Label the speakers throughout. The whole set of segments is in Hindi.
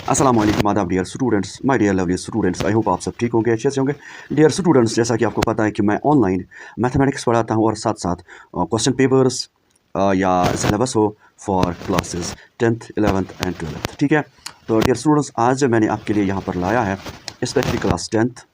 Speaker 1: अस्सलामुअलैकुम आदाब dear students, my dear lovely students. I hope आप सब ठीक होंगे, अच्छे से होंगे। डियर स्टूडेंट्स, जैसा कि आपको पता है कि मैं ऑनलाइन मैथमेटिक्स पढ़ाता हूं और साथ साथ क्वेश्चन पेपर्स या सिलेबस हो for classes 10th 11th and 12th। ठीक है, तो डियर स्टूडेंट्स, आज मैंने आपके लिए यहाँ पर लाया है specially class 10th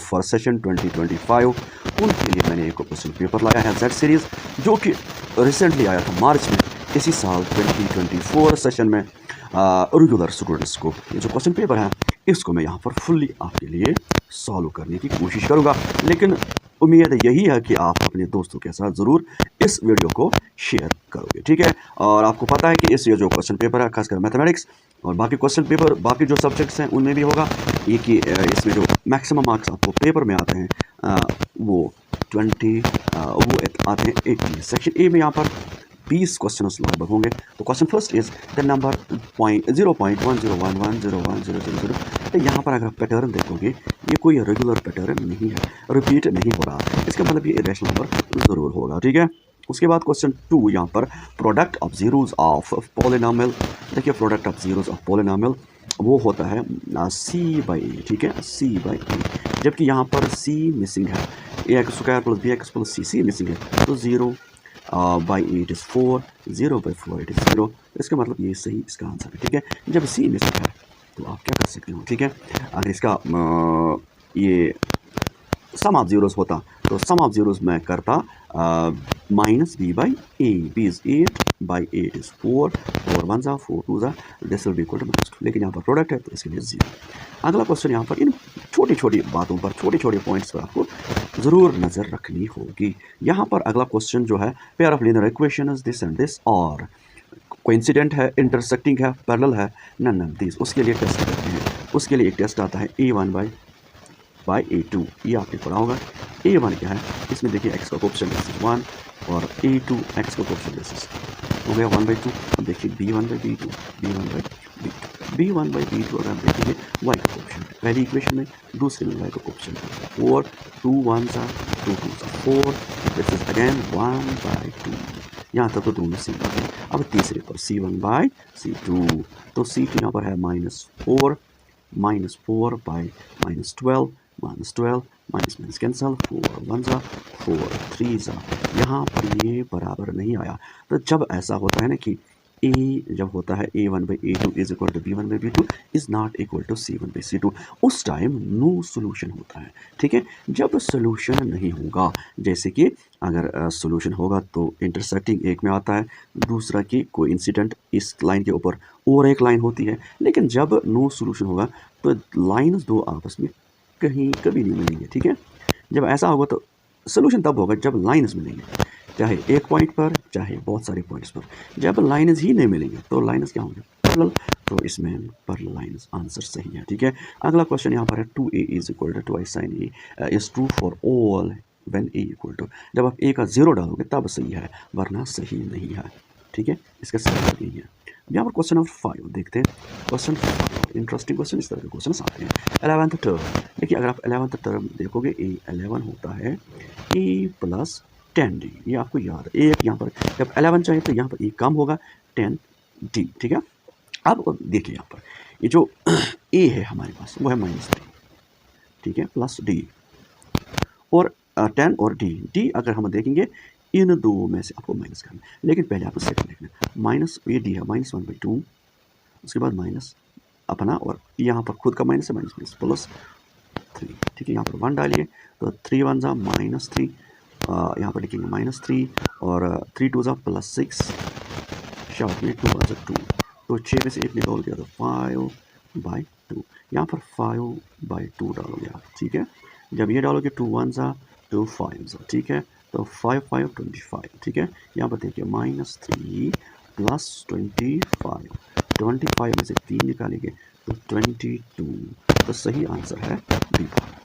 Speaker 1: for session 2025। उनके लिए मैंने एक क्वेश्चन पेपर लाया है जेड सीरीज़, जो कि रिसेंटली आया था मार्च में इसी साल 2024 सेशन में। रेगुलर स्टूडेंट्स को ये जो क्वेश्चन पेपर है इसको मैं यहाँ पर फुल्ली आपके लिए सॉल्व करने की कोशिश करूँगा, लेकिन उम्मीद यही है कि आप अपने दोस्तों के साथ ज़रूर इस वीडियो को शेयर करोगे। ठीक है, और आपको पता है कि इस ये जो क्वेश्चन पेपर है खासकर मैथमेटिक्स और बाकी क्वेश्चन पेपर बाकी जो सब्जेक्ट्स हैं उनमें भी होगा ये कि इसमें जो मैक्सिमम मार्क्स आपको पेपर में आते हैं वो 20 वो आते हैं 80। सेक्शन ए में यहाँ पर 20 क्वेश्चन लगभग होंगे। तो question first is the number 0.0.1011010000। तो यहाँ पर अगर आप पैटर्न देखोगे ये कोई रेगुलर पैटर्न नहीं है, रिपीट नहीं हो रहा, इसका मतलब ये इरेशनल नंबर ज़रूर होगा। ठीक है, उसके बाद क्वेश्चन 2 यहाँ पर product of zeros of polynomial. देखिए, product of zeros of polynomial वो होता है c/a। ठीक है, c/a, जबकि यहाँ पर c मिसिंग है, ax² + bx + c मिसिंग है, तो 0/8 इज़ 4, 0/4 इट इज़ 0। इसका मतलब ये सही इसका आंसर है। ठीक है, जब सी मिसिंग है तो आप क्या कर सकते हो। ठीक है, अगर इसका ये सम ऑफ जीरोस होता तो सम ऑफ जीरोस मैं करता -b/a। b इज़ 8/8 इज़ 4, 4 1 ज़ा 4 2 ज़ा, this will be equal to -2। लेकिन यहाँ पर प्रोडक्ट है तो इसके लिए 0। अगला क्वेश्चन यहाँ पर इन छोटी छोटी बातों पर, छोटे छोटे पॉइंट्स पर आपको ज़रूर नज़र रखनी होगी। यहाँ पर अगला क्वेश्चन जो है pair of linear equations this and this और कोइंसिडेंट है, इंटरसेक्टिंग है, पैरेलल है, नन ऑफ दिस। उसके लिए टेस्ट करते हैं। उसके लिए एक टेस्ट आता है a1/a2। ये आपने पढ़ा होगा। a1 क्या है, इसमें देखिए x का कोएफिशिएंट बेसिस 1 और a2 x का कोएफिशिएंट बेसिस हो गया 1/2। अब देखिए b1/b2, b1/b2 अगर आप देखेंगे y का कोएफिशिएंट पहली इक्वेशन में, दूसरे में y का कोएफिशिएंट 4, 2 1 ज़ा 2 2 ज़ा 4, दिस इज अगेन 1/2। यहाँ तक तो दोनों सेम है। अब तीसरे पर c1/c2, तो c2 यहाँ पर है -4, -4/-12, -12 माइनस कैंसल, 4 1 ज़ा 4 3 ज़ा। यहाँ पर ये बराबर नहीं आया। तो जब ऐसा होता है ना कि a जब होता है a1/a2 is equal to b1/b2 is not equal to c1/c2, उस टाइम नो सोल्यूशन होता है। ठीक है, जब सोल्यूशन नहीं होगा, जैसे कि अगर सोल्यूशन होगा तो इंटरसेक्टिंग एक में आता है, दूसरा की कोइंसिडेंट इस लाइन के ऊपर और एक लाइन होती है। लेकिन जब नो सोल्यूशन होगा तो लाइन्स दो आपस में कहीं कभी नहीं मिलेंगे। ठीक है, जब ऐसा होगा तो सोल्यूशन तब होगा जब लाइन्स मिलेंगे, चाहे एक पॉइंट पर चाहे बहुत सारे पॉइंट्स पर। जब लाइन्स ही नहीं मिलेंगे तो लाइन्स क्या होंगे, पैरेलल। तो इसमें पैरेलल लाइन्स आंसर सही है। ठीक है, अगला क्वेश्चन यहाँ पर है 2a is equal to 2i sin a is true for all when a equal to. जब आप a का 0 डालोगे तब सही है, वरना सही नहीं है। ठीक है, इसका सही नहीं है। यहाँ पर क्वेश्चन नंबर 5 देखते हैं। क्वेश्चन 5 इंटरेस्टिंग क्वेश्चन, इस तरह के क्वेश्चन आते हैं। 11th टर्म, देखिए अगर आप 11th टर्म देखोगे a11 होता है a + 10d। ये आपको याद है, एक यहाँ पर जब 11 चाहिए तो यहाँ पर e कम होगा 10d। ठीक है, अब देखिए यहाँ पर ये जो a है हमारे पास वो है -3, ठीक है, प्लस d और 10 और d अगर हम देखेंगे इन दो में से आपको माइनस करना है, लेकिन पहले आपको सेकंड लिखना है। माइनस ये d है -1/2, उसके बाद माइनस अपना और यहाँ पर खुद का माइनस है माइनस +3। ठीक है, यहाँ पर 1 डालिए तो 3 1 ज़ा -3, यहाँ पर लिखेंगे -3 और 3 2 ज़ा +6, शॉर्ट में 2 ज़ा 2, तो 6 में से 1 निकाल गया तो 5/2। यहाँ पर 5/2 डालोगे आप। ठीक है, जब ये डालोगे 2 1 ज़ा 2 5 ज़ा, ठीक है, तो 5 5 25। ठीक है, यहाँ पर देखिए -3 + 25 में से 3 निकालेंगे तो 22, तो सही आंसर है बी।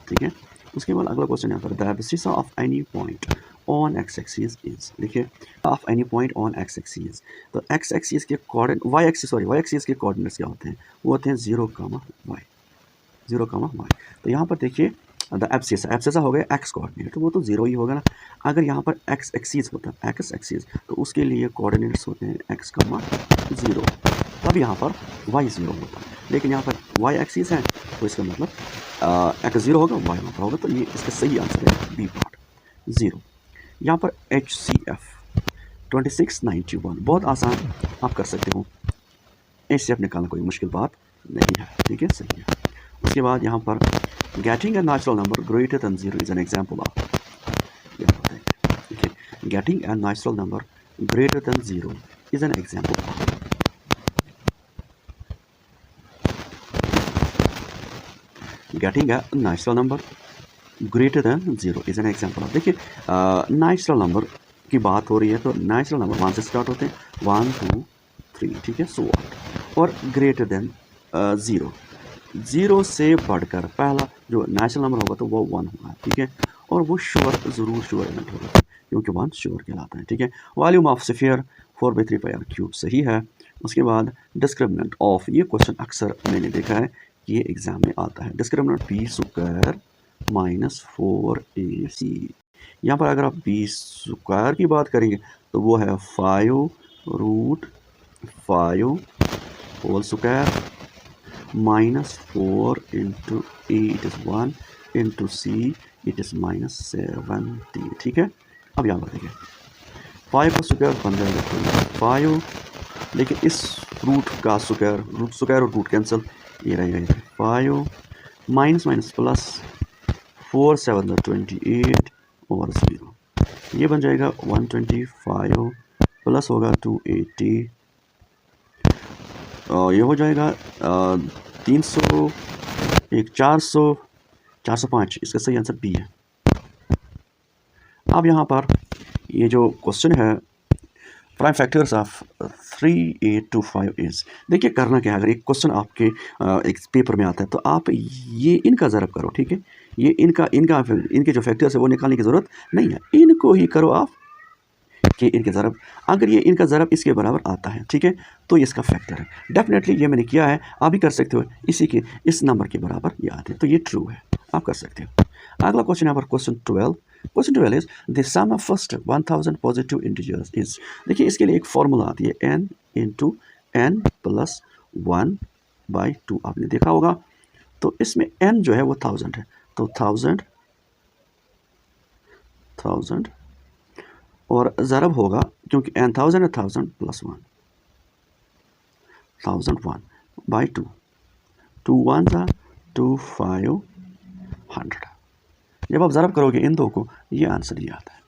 Speaker 1: ठीक है, उसके बाद अगला क्वेश्चन यहाँ पर the abscissa of any point on x axis इज। देखिए of any point on x axis, तो एक्स एक्सिस के कोऑर्डिनेट वाई एक्सिस के कोऑर्डिनेट्स क्या होते हैं, वो होते हैं 0, y 0, y। तो यहाँ पर देखिए द एब्सिसा हो गया एक्स कोऑर्डिनेट, तो वो तो 0 ही होगा ना। अगर यहाँ पर एक्स एक्सिस होता है एक्स एक्सिस, तो उसके लिए कोऑर्डिनेट्स होते हैं x, 0, तब तब यहाँ पर y 0 होता है, लेकिन यहाँ पर y एक्सिस है तो इसका मतलब x 0 होगा, y वहाँ पर होगा, तो ये इसका सही आंसर है बी पार्ट 0। यहाँ पर HCF 2691 बहुत आसान आप कर सकते हो, HCF निकालना कोई मुश्किल बात नहीं है, ठीक है, सही है। उसके बाद यहाँ पर getting a natural number greater than 0 is an example of, ठीक है, getting a natural number greater than 0 is an example of, getting a natural number greater than 0 is an example of। देखिए नेचुरल नंबर की बात हो रही है तो नेचुरल नंबर 1 से स्टार्ट होते हैं, 1 2 3, ठीक है, सो और ग्रेटर देन 0, 0 से बढ़कर पहला जो नेचुरल नंबर होगा तो वो 1 होगा, ठीक है, और वो श्योर ज़रूर श्योर एलिमेंट होगा क्योंकि 1 श्योर कहलाता है, ठीक है। वॉल्यूम ऑफ स्फीयर 4/3πr³ सही है। उसके बाद डिस्क्रिमिनेंट ऑफ, ये क्वेश्चन अक्सर मैंने देखा है कि ये एग्जाम में आता है, डिस्क्रिमिनेंट b² - 4ac। यहाँ पर अगर आप b² की बात करेंगे तो वो है 5√5 whole square -4 × a it is 1 × c it is -70, ठीक है। अब यहाँ पर देखिए 5 का स्क्वायर बन जाएगा 5, लेकिन इस रूट का स्क्वायर और रूट कैंसिल, ये रहेगा इधर 5 माइनस माइनस प्लस 4 7 28 और 0, ये बन जाएगा 125 प्लस होगा 280, ये हो जाएगा 300 एक 400 405, इसका सही आंसर बी है। अब यहाँ पर ये जो क्वेश्चन है प्राइम फैक्टर्स ऑफ 3825 इज, देखिए करना क्या है, अगर एक क्वेश्चन आपके एक पेपर में आता है तो आप ये इनका ज़रब करो, ठीक है, ये इनके जो फैक्टर्स है वो निकालने की ज़रूरत नहीं है, इनको ही करो आप कि इनके ज़रब, अगर ये इनका ज़रब इसके बराबर आता है, ठीक है, तो इसका फैक्टर है, डेफिनेटली ये मैंने किया है, आप भी कर सकते हो, इस नंबर के बराबर ये आते हैं, तो ये ट्रू है, आप कर सकते हो। अगला क्वेश्चन यहाँ पर question 12 is the sum of first 1000 positive integers is, देखिए इसके लिए एक फॉर्मूला आती है n × n + 1/2, आपने देखा होगा, तो इसमें n जो है वो 1000 है, तो 1000 और ज़रब होगा क्योंकि n 1000 है, 1000 + 1 1001/2, 2 1 2 500, जब आप ज़रब करोगे इन दो को ये आंसर ये आता है।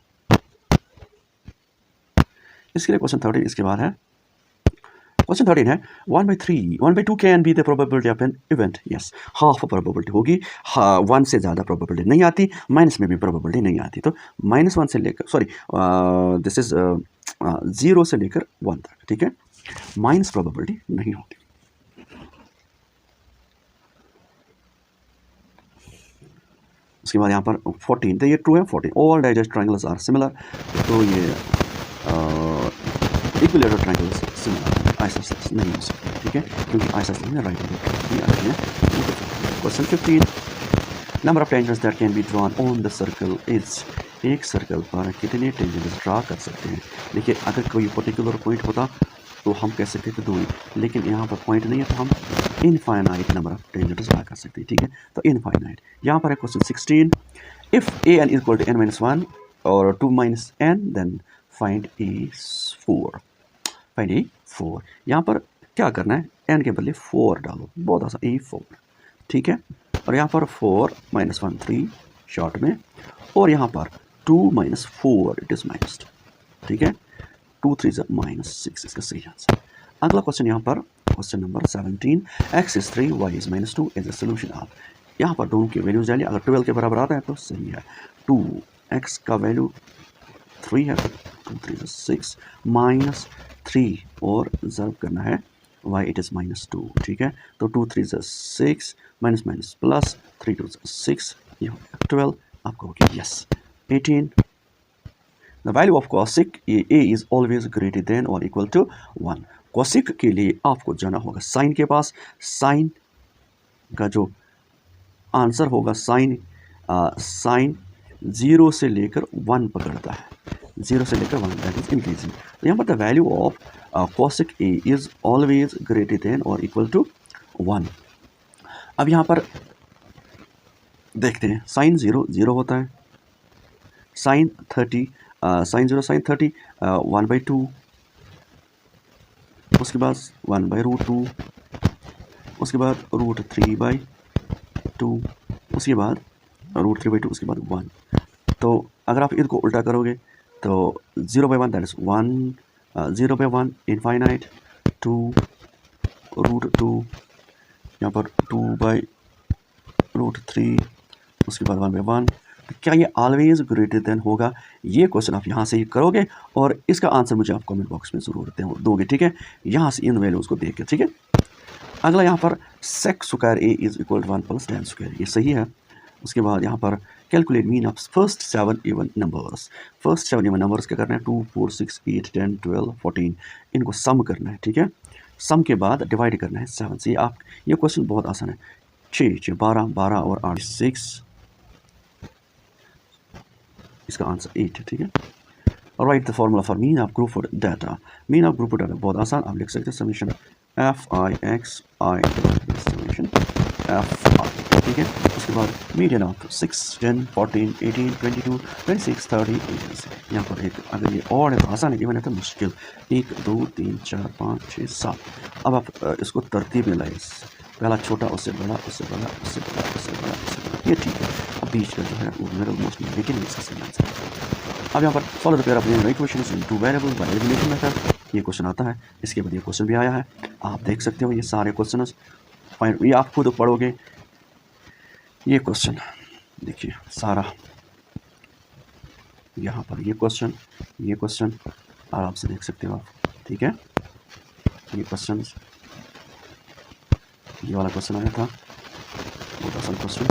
Speaker 1: इसके लिए क्वेश्चन 13 इसके बाद है, क्वेश्चन 13 है 1/2 can be the probability of an event, yes, half probability होगी, 1 से ज़्यादा प्रोबेबिलिटी नहीं आती, माइनस में भी प्रोबेबिलिटी नहीं आती, तो -1 से लेकर दिस इज 0 से लेकर 1 तक, ठीक है, माइनस प्रोबेबिलिटी नहीं होती। उसके बाद यहाँ पर 14, तो ये ट्रू है, 14 all digest triangles are similar, तो ये इक्विलेटरल ट्रायंगल्स सिमिलर, आइसोसेलेस नहीं हो सकते, ठीक है, क्योंकि आइसोसेलेस में राइट एंगल है। Question 15 number of tangents that can be drawn on the circle is, एक सर्कल पर कितने टेंजेंट्स ड्रा कर सकते हैं। देखिए अगर कोई पर्टिकुलर पॉइंट होता तो हम कह सकते थे 2, लेकिन यहाँ पर पॉइंट नहीं है तो हम infinite number of tangents draw कर सकते हैं, ठीक है, तो इनफाइनाइट। यहाँ पर है क्वेश्चन 16 इफ़ an = n - 1 और 2 - n देन फाइंड a4, यहाँ पर क्या करना है, n के बदले 4 डालो, बहुत आसान, a4, ठीक है, और यहाँ पर 4 - 1 3 शॉर्ट में, और यहाँ पर 2 - 4 इट इज़ -2, ठीक है, 2 3 -6 इसका सही आंसर। अगला क्वेश्चन यहाँ पर question number 17 x is 3 y is -2 is the solution of, यहाँ पर दोनों की वैल्यूज डालिए, अगर 12 के बराबर आता है तो सही है, 2x का वैल्यू 3 है, 2 3 6 -3 और ज़रब करना है y इट इज़ -2, ठीक है, तो 2 3 6 माइनस प्लस 3 2 6, ये हो गया 12, आपको हो गया yes. 18 the value of cosec a is always greater than or equal to 1, cosec के लिए आपको जाना होगा साइन के पास, साइन का जो आंसर होगा, साइन 0 से लेकर 1 पकड़ता है, 0 से लेकर 1, दैट इज इंक्रीजिंग। तो यहाँ पर the value of cosec A is always greater than और इक्वल टू 1। अब यहाँ पर देखते हैं, साइन 0 0 होता है, साइन 30 साइन 0 साइन 30 1/2, उसके बाद 1/√2, उसके बाद √3/2, उसके बाद √3/2, उसके बाद 1। तो अगर आप इनको उल्टा करोगे तो 0/1 दैट इज 1, 0/1 इनफाइनाइट, 2 √2, यहाँ पर 2/√3, उसके बाद 1/1। तो क्या ये ऑलवेज ग्रेटर देन होगा? ये क्वेश्चन आप यहाँ से ही करोगे और इसका आंसर मुझे आप कमेंट बॉक्स में ज़रूर दोगे, ठीक है, यहाँ से इन वैल्यूज़ को देख के, ठीक है। अगला यहाँ पर sec square A is equal to 1 + tan square, ये सही है। उसके बाद यहाँ पर calculate mean of first 7 even numbers. First 7 even numbers क्या करना है? 2, 4, 6, 8, 10, 12, 14, इनको सम करना है, ठीक है। सम के बाद डिवाइड करना है 7 से। ये क्वेश्चन बहुत आसान है। 6, 12, 12 और 8 6, इसका आंसर 8 है, ठीक है। Right the formula for mean of group data. Mean of group data बहुत आसान, आप लिख सकते हैं समीशन FIXI समीशन FI, ठीक है। उसके बाद मीडियन ऑफ 6, 10, 14, 18, 22, 26, 30, 80। यहाँ पर एक अगर ये और है तो आसान है, इवन है तो मुश्किल। 1, 2, 3, 4, 5, 6, 7। अब आप इसको तरतीब में लाइए, पहला छोटा, उससे बड़ा, उससे बड़ा, उससे बड़ा, उससे बड़ा, उससे बड़ा, ये ठीक है। अब बीच का जो है वो मिडिल मोस्ट में, लेकिन इसका सही आंसर। अब यहाँ पर solve the pair of numeric equations in two variables by elimination method, ये क्वेश्चन आता है। इसके बाद ये क्वेश्चन भी आया है, आप देख सकते हो ये सारे क्वेश्चन फाइन, ये आप खुद पढ़ोगे। ये क्वेश्चन देखिए सारा, यहाँ पर ये क्वेश्चन आराम से देख सकते हो आप, ठीक है। ये क्वेश्चन, ये वाला क्वेश्चन आया था, बहुत आसान क्वेश्चन।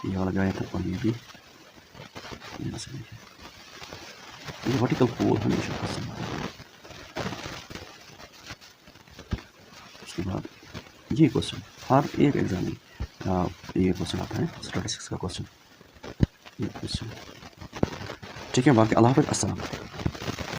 Speaker 1: ये वाला जो आया था, और ये भी यहाँ से देखिए, ये वर्टिकल पोल हमेशा पसंद आता है। उसके बाद ये क्वेश्चन हर एक एग्जाम में ये क्वेश्चन आता है, स्टैटिस्टिक्स का क्वेश्चन, ये क्वेश्चन, ठीक है। बाकी अल्लाह हाफ़िज़, अस्सलाम।